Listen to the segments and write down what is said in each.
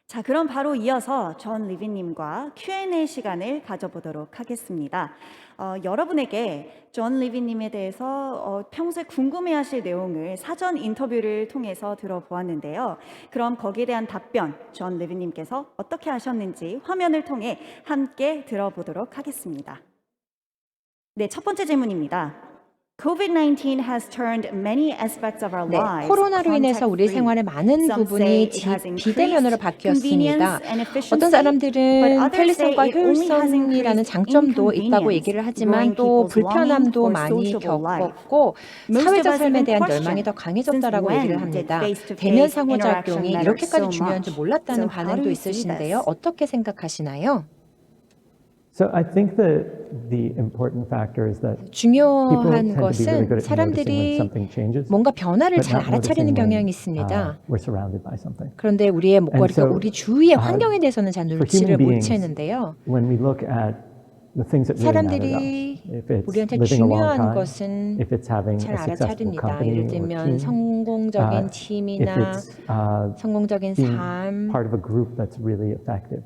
자, 그럼 바로 이어서 존 리비님과 Q&A 시간을 가져보도록 하겠습니다. 여러분에게 존 리비님에 대해서 평소에 궁금해하실 내용을 사전 인터뷰를 통해서 들어보았는데요. 그럼 거기에 대한 답변, 존 리비님께서 어떻게 하셨는지 화면을 통해 함께 들어보도록 하겠습니다. 네, 첫 번째 질문입니다. COVID-19 has turned many aspects of our 네, lives 코로나로 인해서 우리 contact-free. 생활의 많은 Some say 부분이 it has 비대면으로 increased 바뀌었습니다. convenience and 어떤 efficiency, but 사람들은 others say 편리성과 it only has 효율성이라는 increased 장점도 있다고 inconvenience, 얘기를 하지만 growing 또 people's longing 불편함도 for 많이 sociable life. 겪었고 Most of 사회적 us 삶에 even 대한 열망이 question, 더 since 강해졌다라고 얘기를 when did 합니다. 대면 face-to-face 상호작용이 interaction matter 이렇게까지 so 중요한지 much? 몰랐다는 So how do 반응도 you see 있으신데요. this? 어떻게 생각하시나요? So I think that the important factor is that people 중요한 tend to be really 것은 good at noticing when 사람들이 something changes, 뭔가 변화를 but 잘 not 알아차리는 noticing 경향이 when 있습니다. we're surrounded by something. 그런데 우리의 목과 And so, 우리 주위의 환경에 대해서는 잘 For 눈치를 human 못 beings, 채는데요. when we look at the things that really matter to us, 사람들이 if it's 우리한테 living a long 중요한 time, 것은 if it's having 잘 a successful 알아차립니다. company 예를 or 들면 team, 성공적인 if 팀이나 it's 성공적인 being 삶 part of a group that's really effective.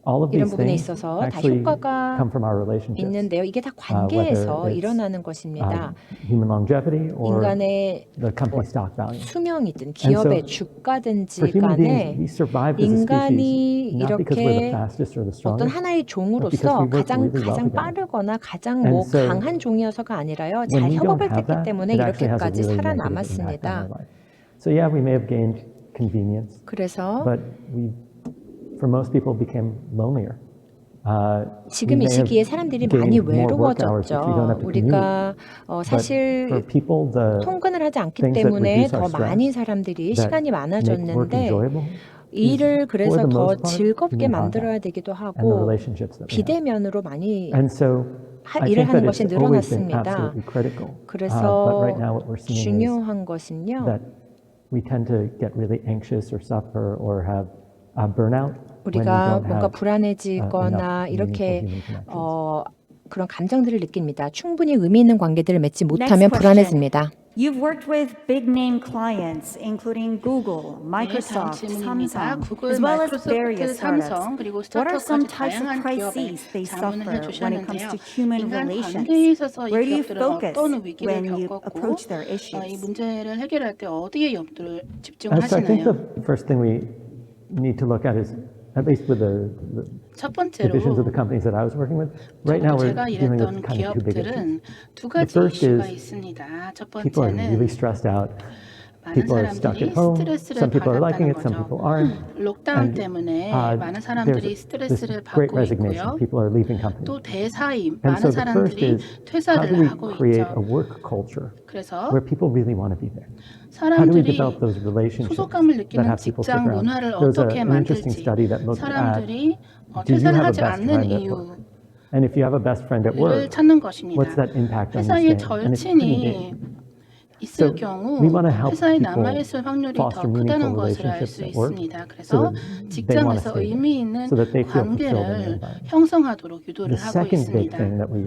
All of 이런 these 부분에 things 있어서 다 actually 효과가 come from our relationships. 있는데요. 이게 다 whether 관계에서 it's 일어나는 것입니다. human longevity or 인간의 the company stock value. 수명이든 기업의 For 주가든지 human beings, 간에 we survive as a 인간이 species not because we're the 이렇게 fastest or the 어떤 strongest, 하나의 but because 종으로서 we work 가장 really well together. 빠르거나 가장 And so, 강한 종이어서가 아니라요. When 잘 we don't 협업을 have 했기 that, 때문에 it actually has a 이렇게까지 really negative impact on 살아남았습니다. our life. So yeah, we may have gained convenience, 그래서 but we, for most people, became lonelier. 지금 이 시기에 사람들이 많이 외로워졌죠. 우리가 사실 통근을 하지 않기 때문에 더 많이 사람들이 시간이 많아졌는데 일을 그래서 더 즐겁게 만들어야 되기도 하고 비대면으로 많이 일을 하는 것이 늘어났습니다. 그래서 중요한 것은요. We tend to get really anxious or suffer or have burnout. 우리가 뭔가 불안해지거나 이렇게 그런 감정들을 느낍니다. 충분히 의미 있는 관계들을 맺지 못하면 불안해집니다. You've worked with big name clients, including Google, Microsoft, 질문입니다. Samsung, 구글, as well as 마이크로소프트, various startups. 삼성 그리고 What are some 스타트업까지 types of 다양한 기업에 crises they 자문을 suffer when it comes 해주셨는데요. to human 인간 relations? 관계에 있어서 이 Where do you 기업들은 focus 어떤 위기를 when you 겪었고 approach their 이 issues? 문제를 해결할 때 어디에 염두를 집중을 So I think 하시나요? the first thing we need to look at is, at least with the 첫 divisions of 번째로 the companies that I was working with, right now we're 제가 dealing with 일했던 kind of two big issues. 기업들은 두 The 가지 first 이슈가 is 있습니다. 첫 people are really 번째는 stressed out. 많은 People are stuck 사람들이 at home. 스트레스를 Some people are liking 받았다는 it, some 거죠. people aren't. 록다운 And, 때문에 많은 there's 사람들이 this 스트레스를 great 받고 resignation. 있고요. People are leaving companies. 또 대사임, And 많은 so the first 사람들이 is, how do 퇴사를 we 하고 create a 있죠. work culture 그래서 where people really want to be there? How do we 사람들이 develop those relationships 소속감을 that 느끼는 have people stick 직장 around? 문화를 There's 어떻게 an interesting 만들지, study that looked at, 사람들이 do you 퇴사를 have a 하지 best 않는 friend at work? And if you have a best friend at 이유를 work, 찾는 것입니다. what's that impact on you 회사에 staying? And it's pretty 절친이 big. 있을 So 경우 we want to help 회사에 people 남아있을 확률이 더 foster 크다는 meaningful 것을 알 relationships 수 at work 있습니다. so 그래서 that they want to 직장에서 stay there, 의미 있는 so that they feel fulfilled in their 관계를 environment. 형성하도록 The 유도를 하고 second big 있습니다. thing that we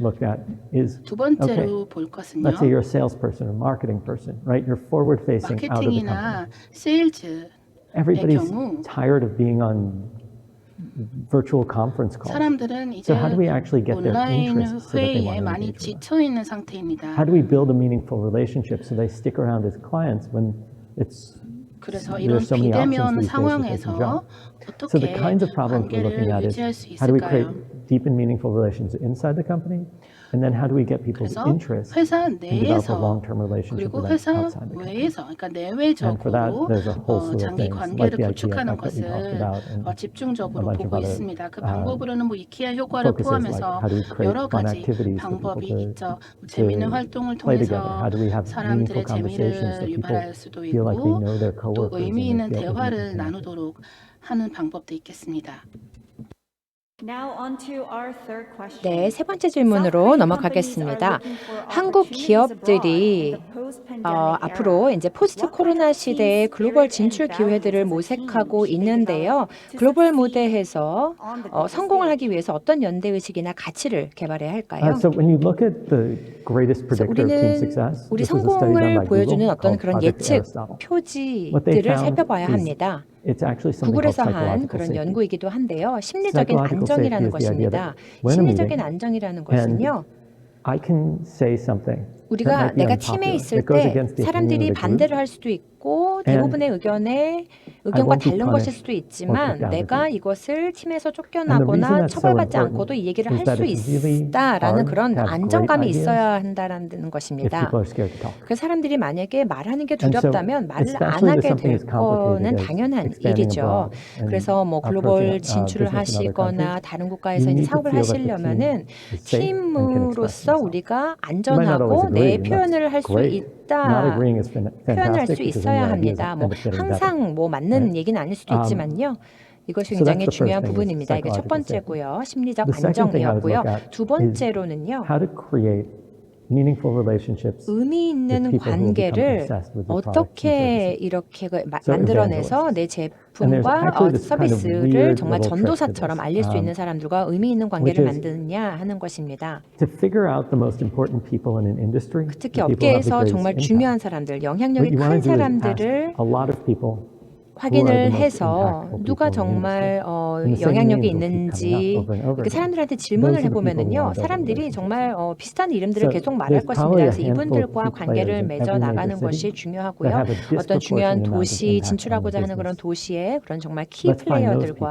looked at is, 두 okay, 번째로 볼 것은요. let's say you're a salesperson or marketing person, right? You're forward facing out of the company. 마케팅이나 세일즈의 Everybody's 경우 tired of being on virtual conference calls. 사람들은 이제 So how do we actually get their 온라인 interest so that they 회의에 want to 많이 engage with us? 지쳐 있는 상태입니다. How do we build a meaningful relationship so they stick around as clients when it's 그래서 이런 there's so many options 비대면 these days that they can 상황에서 jump? So the 어떻게 kinds of problems we're looking 관계를 at is 유지할 수 how do we create 있을까요? deep and meaningful relations inside the company, and then how do we get people's 그래서 interest 회사 and develop a 내에서 long-term relationship 그리고 with them 회사 outside the company. 외에서 그러니까 And for that, 내외적으로 there's a whole slew of 장기 things like 관계를 the IKEA 구축하는 effect that we talked 것을 about and a 집중적으로 bunch of 보고 other 있습니다. 그 방법으로는 뭐 이케아 효과를 focuses like 포함해서 how do we create 여러 fun 가지 activities for people 방법이 to 있죠. 재미있는 활동을 play together? 통해서 How do we have meaningful 사람들의 conversations so 재미를 people 유발할 수도 feel like they 있고 know their 또 coworkers 의미 and 있는 they feel 대화를 connected? 나누도록 하는 방법도 있겠습니다. Now on to our third question. 네, 세 번째 질문으로 넘어가겠습니다. 한국 기업들이 앞으로 이제 포스트 코로나 시대의 글로벌 진출 기회들을 모색하고 있는데요. 글로벌 무대에서 성공을 하기 위해서 어떤 연대 의식이나 가치를 개발해야 할까요? So when you look at the greatest predictor of team 우리는 success, 우리 this was a study done 성공을 by 보여주는 Google 어떤 called 그런 Project 예측 Aristotle. What they 표지들을 found 살펴봐야 is 합니다. it's actually something called 구글에서 한 psychological 그런 safety. 연구이기도 한데요. 심리적인 Psychological 안정이라는 safety is the idea 것입니다. that when a 심리적인 meeting 안정이라는 것은요. I can say something that 우리가 might be 내가 unpopular, 팀에 있을 that goes 때 against the opinion 사람들이 of the group, 반대를 할 수도 있고 대부분의 의견과 won't be 다른 것일 punished 수도 or 있지만 kicked out of the 내가 group. 이것을 팀에서 And the reason 쫓겨나거나 that's so 처벌받지 important 않고도 이 얘기를 is 할 that 수 it's really 있다라는 hard 그런 to have great 안정감이 ideas 있어야 한다는 if 것입니다. people are scared to talk. 그 사람들이 만약에 말하는 게 And so, 두렵다면 말을 안 especially with 하게 something 될 as complicated 거는 as 당연한 expanding 일이죠. abroad and 그래서 뭐 approaching 글로벌 진출을 business in other 하시거나 countries, 다른 you 국가에서 이제 need to 사업을 feel that the team 하시려면은 is safe and can express 팀으로서 themselves. 우리가 You might not always 안전하고 내 agree, and that's 표현을 할 수 great. Not 있다. agreeing is 표현할 fantastic 수 because then 있어야 your ideas 합니다. end 뭐 up getting better. 항상 뭐 맞는 Right? 얘기는 아닐 수도 있지만요. 이것이 So that's 굉장히 the first 중요한 thing is 부분입니다. 이게 첫 psychological safety. 번째고요. 심리적 The second thing I would 안정이었고요. look at 두 is 번째로는요. how to create meaningful relationships 의미 with 있는 people who will become 관계를 obsessed with your products and 어떻게 services. 이렇게 So 만들어내서 내 And there's 제품과 actually this kind of 서비스를 weird 정말 little trick to 전도사처럼 this, 알릴 수 있는 사람들과 의미 있는 which 관계를 is 만드느냐 하는 것입니다. to figure out the most important people in an industry, 특히 the people who have the 업계에서 greatest 정말 impact. 중요한 사람들, What 영향력이 you 큰 want to do is ask 사람들을 a lot of people who are the 확인을 most 해서 impactful 누가 people in the 정말 industry. And the same 영향력이 names will keep coming 있는지 up over and over 이렇게 again. 사람들한테 Those 질문을 are the people who 해보면은요, want to build 사람들이 relationships. 정말 비슷한 이름들을 So 계속 말할 there's 것입니다. probably a 그래서 handful of 이분들과 key 관계를 players in 맺어 every 나가는 major 것이 city 중요하고요. that have a 어떤 중요한 disproportionate amount of 도시 impact on 진출하고자 the 하는 그런 business. 도시의 그런 정말 키 Let's find those 플레이어들과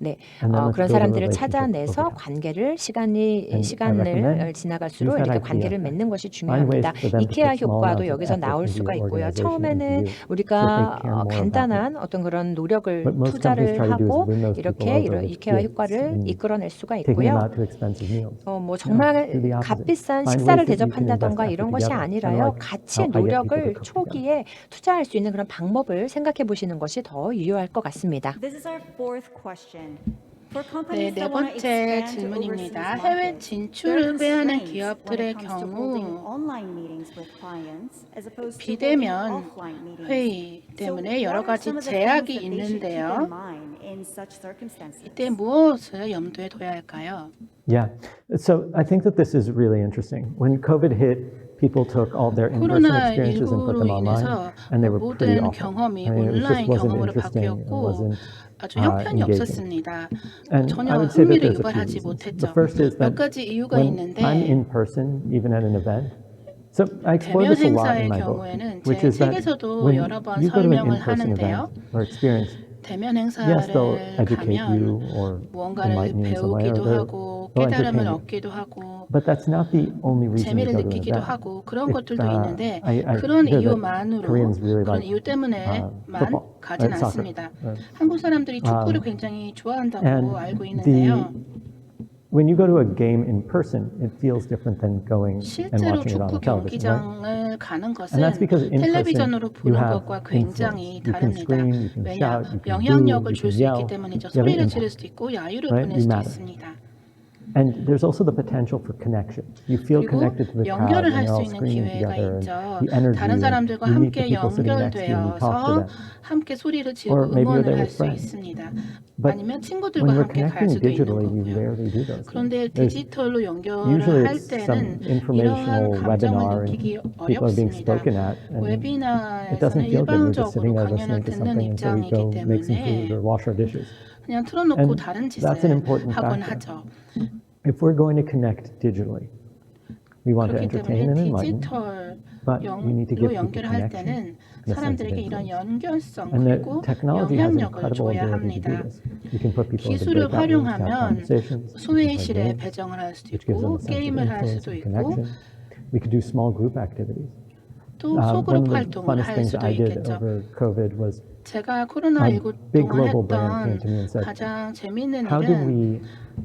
네, And then let's 그런 build a 사람들을 relationship 찾아내서 over time. 관계를 And I 시간을 recommend 지나갈수록 use that 이렇게 IKEA 관계를 effect. 맺는 것이 Find ways 중요합니다. for them to 이케아 put small 효과도 amounts of 여기서 effort 나올 into 수가 your 있고요. organization and to 처음에는 you so that they 우리가 care more about you. 간단한 어떤 그런 노력을 What most companies 투자를 try to do is 하고 win those people 이렇게 over 이런 with 이케아 gifts 효과를 and 이끌어낼 수가 taking them 있고요. out to expensive meals. 뭐 No, 정말 do the opposite. 값비싼 Find 식사를 ways that you can invest 대접한다던가 effort 이런 것이 together. Kind of 아니라요. like 같이 how I get people to 노력을 cook together. 초기에 투자할 수 있는 그런 방법을 생각해 보시는 것이 더 유효할 것 같습니다. This is our fourth question. For 네, companies 네 that want to 번째 expand to 질문입니다. overseas 해외 markets, there 진출을 are 꾀하는 constraints when 기업들의 it comes to holding 경우 online meetings with clients as opposed to holding 비대면 offline meetings. 회의 So 때문에 what 여러 are 가지 some of the 제약이 things that they should keep 있는데요. in mind in such circumstances? 이때 무엇을 염두에 둬야 할까요? Yeah. So I think that this is really interesting. When COVID hit, people took all their in-person experiences and put 코로나19로 them online, 인해서 and they were pretty 모든 awful. 경험이 I mean, it just 온라인 wasn't 경험으로 interesting. It 바뀌었고 wasn't 아주 형편이 engaging. 없었습니다. And 전혀 I would say that 흥미를 there's a few 유발하지 reasons. 못했죠. The first is 몇 that 가지 이유가 when 있는데 I'm in person, even at an event, so I explore 대면 this a lot 행사의 in my book, 경우에는 which 제 is that 책에서도 when 여러 번 you go to an 설명을 in-person 하는데요. event or experience, 대면 yes, 행사를 they'll educate you 가면 or 무언가를 enlighten you in some way, or 배우기도 they'll 하고 entertain 깨달음을 you. 얻기도 하고 But that's not the only reason you 재미를 go to an 느끼기도 event. 하고 그런 If, 것들도 있는데 I 그런 hear that 이유만으로 Koreans really 그런 like 이유 때문에만 football, 가진 soccer. 않습니다. 한국 사람들이 축구를 굉장히 좋아한다고 알고 있는데요. When you go to a game in person, it feels different than going and 실제로 watching it on 축구 the television, right? 경기장을 가는 And 것은 that's because in person 텔레비전으로 you 보는 have 것과 influence. 굉장히 You can 다릅니다. scream, you can 왜냐? shout, you can boo, 영향력을 you 줄 can 수 yell. 있기 때문이죠. You have an 소리를 지를 impact. 수도 있고 야유를 Right? 보낼 You 수도 matter. 있습니다. And there's also the potential for connection. You feel 그리고 connected to the crowd 연결을 when 할 you're 수 all 있는 screaming 기회가 together, and 있죠. the energy, 다른 and 사람들과 you meet 함께 the people sitting next to you and you talk to 연결되어서 them. 함께 소리를 Or 지르고 maybe you're 응원을 there 할 with 수 friends. 있습니다. But 아니면 친구들과 when we're 함께 갈 connecting 수도 있는 digitally, we 거고요. rarely do those 그런데 things. There's 디지털로 연결을 usually 할 it's some 때는 informational 이러한 감정을 webinar 느끼기 and people are being 어렵습니다. spoken at, and it 웨비나에서는 doesn't feel good. We're just sitting 일방적으로 there 강연을 listening to 듣는 something until we 입장이기 go make some food 때문에 or wash our dishes. 그냥 틀어놓고 And 다른 that's an 짓을 important 하곤 factor. 하죠. If we're going to connect digitally, we want to 그렇기 entertain and 때문에 enlighten, but we need to give 디지털로 people 연결할 connection 때는 and a sense of 사람들에게 이런 influence. 연결성 And the 그리고 technology has an 영향력을 incredible 줘야 ability to do 합니다. this. You can put people into 기술을 breakout rooms to have 활용하면 conversations, you can play 소회의실에 games, 배정을 할 수도 which gives them 있고 a sense of 게임을 할 influence 수도 and 있고 connection. We could do small group activities. 또 One 소그룹 of the 활동을 funnest 할 things 수도 I did 있겠죠. over COVID was 제가 코로나19 big 동안 global brand 했던 came to me and said, 가장 재미있는 how do 일은 we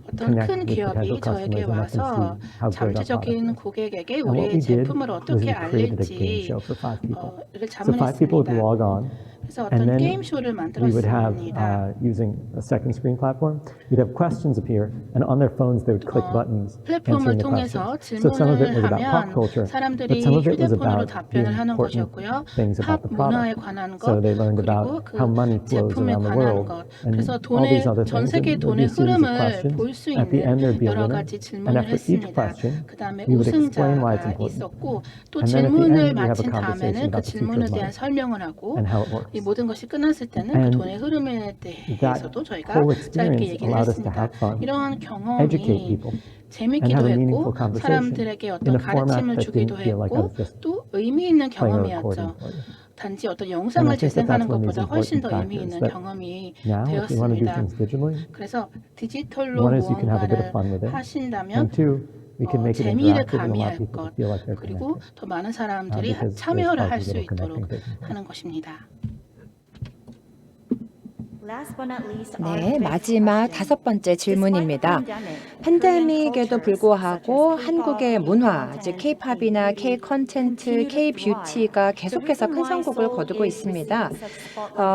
어떤 connect 큰 with 기업이 potential 저에게 customers and let them 와서 see how great our product 잠재적인 is? 고객에게 And what 우리의 we did 제품을 was 어떻게 we created a game 알릴지 show for 5 people. 를 So 5 people would 자문했습니다. log on, 그래서 and 어떤 then 게임 쇼를 we would have, 만들었습니다. using a second screen platform, we'd have questions appear, and on their phones they would click buttons 플랫폼을 answering the 통해서 questions. So some of it 질문을 was about pop 하면 culture, but 사람들이 some of it was 휴대폰으로 about the 답변을 하는 important 것이었고요. things about 팝 the 문화에 product. 관한 것, So they learned 그리고 about 그 how money flows 제품에 around the 관한 world 것. and 그래서 all these other 전 things. 세계 And there'd be 돈의 a series of 흐름을 questions, 볼 수 at the end there'd 있는 be a 여러 winner, 가지 and 질문을 after each 했습니다. question, 그 다음에 we would explain why it's 우승자가 important. 있었고 또 And then at the 질문을 end, we have a 마친 conversation 다음에는 그 about the future 질문에 of 대한 money 설명을 하고 and how it works. 이 모든 것이 끝났을 때는 그 And 돈의 흐름에 That 대해서도 저희가 whole 짧게 experience 얘기를 allowed us to 했습니다. have fun, 이러한 educate 경험이 people, and 재밌기도 have a 했고 meaningful conversation 사람들에게 in 어떤 a format 가르침을 that 주기도 didn't feel like I 했고 was just 또 의미 있는 playing a recording 경험이었죠. for you. 단지 어떤 And I 영상을 think that 재생하는 that's one of these 것보다 훨씬 더 important 의미 있는 factors that 경험이 now, if you want to do 되었습니다. things digitally, 그래서 디지털로 one is you can have a bit of 무언가를 fun with it, 하신다면 and two, we can make it 재미를 interactive and allow 가미할 people to 것 feel like they're 그리고 connected. 더 많은 사람들이 Because there's 참여를 할 fuzzy 수 little 있도록 connecting taking place. 하는 것입니다. Last but not least, our 네, fifth 마지막 question. 다섯 번째 질문입니다. 팬데믹에도 불구하고 한국의 문화, 즉 K-팝이나 K-컨텐트, K-뷰티가 계속해서 큰 성공을 거두고 있습니다.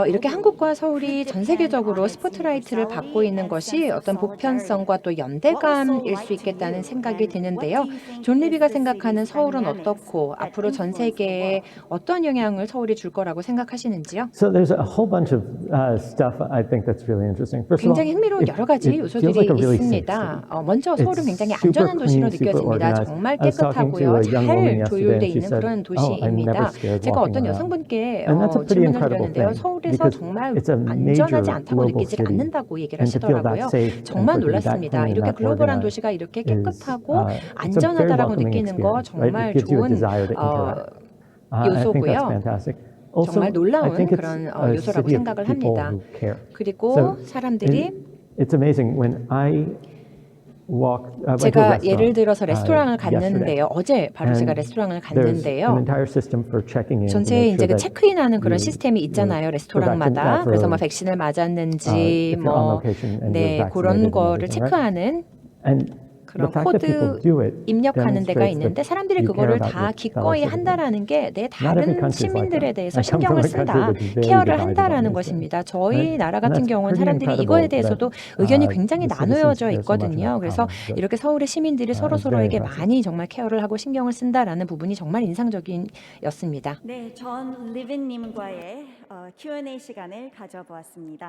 이렇게 한국과 서울이 전 세계적으로 스포트라이트를 받고 있는 것이 어떤 보편성과 또 연대감일 수 있겠다는 생각이 드는데요. 존 리비가 생각하는 서울은 어떻고 앞으로 전 세계에 어떤 영향을 서울이 줄 거라고 생각하시는지요? So there's a whole bunch of stuff I think that's really interesting. First of all, 굉장히 흥미로운 여러 가지 it feels 요소들이 like a really safe 있습니다. city. 먼저 서울은 It's 굉장히 super 안전한 도시로 clean, super 느껴집니다. organized. 정말 I was talking to 깨끗하고요. a young woman 잘 yesterday, 조율되어 and she 있는 said, 그런 "Oh, I'm 도시입니다. never scared 제가 walking 어떤 around." 여성분께 And that's a pretty 질문을 incredible 드렸는데요. thing 서울에서 because 정말 it's a major 안전하지 않다고 global 느끼지 city, 않는다고 얘기를 and to feel that 하시더라고요. safe and 정말 for it to be that 놀랐습니다. clean and 이렇게 that 글로벌한 organized 도시가 이렇게 is, 깨끗하고 it's a very 안전하다라고 welcoming 느끼는 거 experience, right? 정말 It gives you a 좋은 desire to interact. I think that's 요소고요. fantastic. Also, 정말 I 놀라운 think it's 그런 a 요소라고 city of 생각을 people 합니다. who care. 그리고 So 사람들이 it's amazing when I went to a 제가 restaurant, 예를 들어서 레스토랑을 yesterday. 갔는데요. 어제 바로 제가 And 레스토랑을 There's an 갔는데요. entire system for checking in to 전체에 make 이제 sure 그 that 체크인하는 그런 you- 시스템이 있잖아요. 레스토랑마다. for- 그래서 뭐 백신을 맞았는지 if you're on 뭐 location and you're 네, vaccinated 그런 and 거를 everything, right? 체크하는 And the 그런 fact that people 코드 do it 입력하는 데가 demonstrates 있는데 that 사람들이 you care 그거를 about 다 your fellow 기꺼이 citizens. 한다라는 게 내 Not every 다른 country is like 시민들에 that. 대해서 I come from 신경을 a country 쓴다, that's very 케어를 divided on 한다라는 these 것입니다. things. 저희 Right? 나라 And 같은 that's 경우는 pretty 사람들이 이거에 incredible 대해서도 that, 의견이 굉장히 the citizens 나누어져 care so much 있거든요. about 그래서 common good. 이렇게 서울의 시민들이 It's very 서로에게 impressive. 많이 정말 케어를 하고 신경을 쓴다라는 부분이 정말 인상적이었습니다. 네, 전 리빈님과의 Q&A 시간을 가져보았습니다.